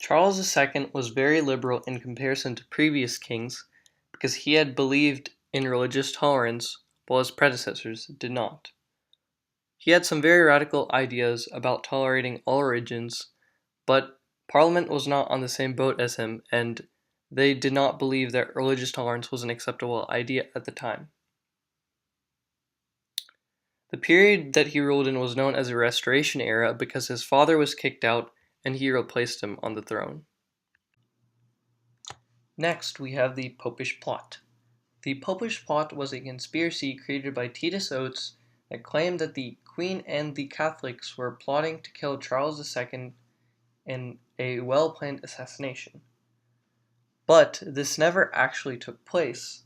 Charles II was very liberal in comparison to previous kings because he had believed in religious tolerance while his predecessors did not. He had some very radical ideas about tolerating all religions, but Parliament was not on the same boat as him, and they did not believe that religious tolerance was an acceptable idea at the time. The period that he ruled in was known as the Restoration Era because his father was kicked out and he replaced him on the throne. Next, we have the Popish Plot. The Popish Plot was a conspiracy created by Titus Oates that claimed that the Queen and the Catholics were plotting to kill Charles II in a well-planned assassination. But this never actually took place,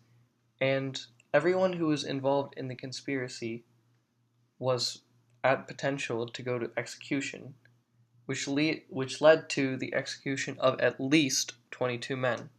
and everyone who was involved in the conspiracy was at potential to go to execution, which led to the execution of at least 22 men.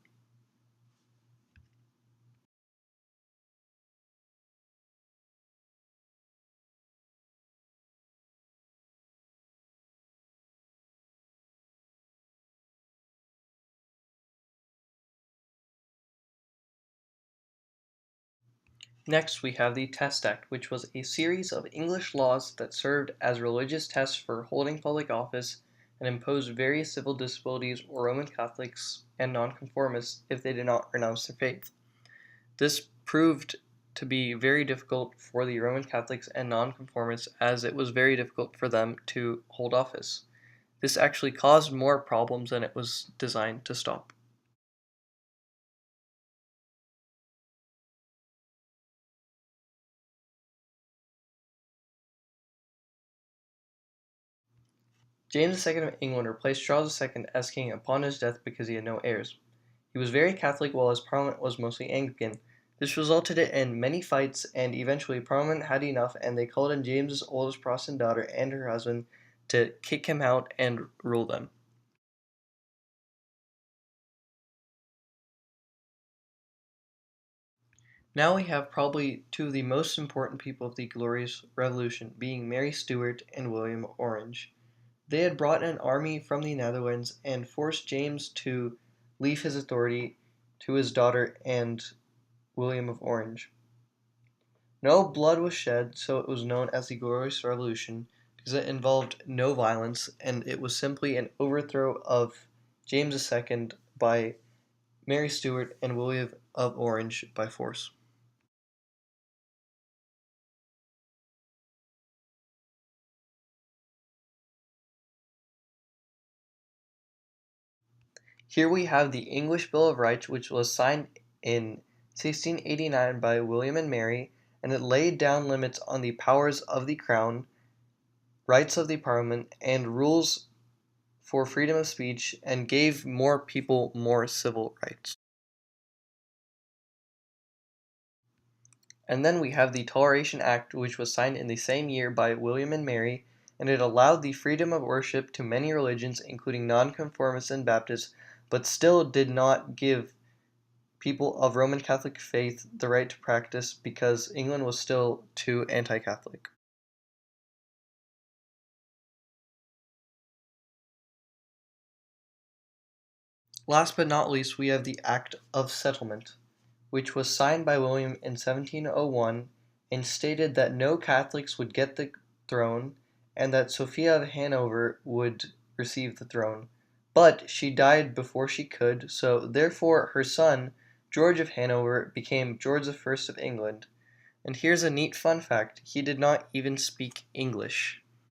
Next, we have the Test Act, which was a series of English laws that served as religious tests for holding public office and imposed various civil disabilities on Roman Catholics and nonconformists if they did not renounce their faith. This proved to be very difficult for the Roman Catholics and nonconformists as it was very difficult for them to hold office. This actually caused more problems than it was designed to stop. James II of England replaced Charles II as king upon his death because he had no heirs. He was very Catholic while his parliament was mostly Anglican. This resulted in many fights, and eventually Parliament had enough and they called in James's oldest Protestant daughter and her husband to kick him out and rule them. Now we have probably two of the most important people of the Glorious Revolution, being Mary Stuart and William Orange. They had brought an army from the Netherlands and forced James to leave his authority to his daughter and William of Orange. No blood was shed, so it was known as the Glorious Revolution because it involved no violence and it was simply an overthrow of James II by Mary Stuart and William of Orange by force. Here we have the English Bill of Rights, which was signed in 1689 by William and Mary, and it laid down limits on the powers of the Crown, rights of the Parliament, and rules for freedom of speech, and gave more people more civil rights. And then we have the Toleration Act, which was signed in the same year by William and Mary, and it allowed the freedom of worship to many religions, including nonconformists and Baptists, but still did not give people of Roman Catholic faith the right to practice because England was still too anti-Catholic. Last but not least, we have the Act of Settlement, which was signed by William in 1701 and stated that no Catholics would get the throne and that Sophia of Hanover would receive the throne. But she died before she could, so therefore her son, George of Hanover, became George I of England. And here's a neat fun fact, he did not even speak English.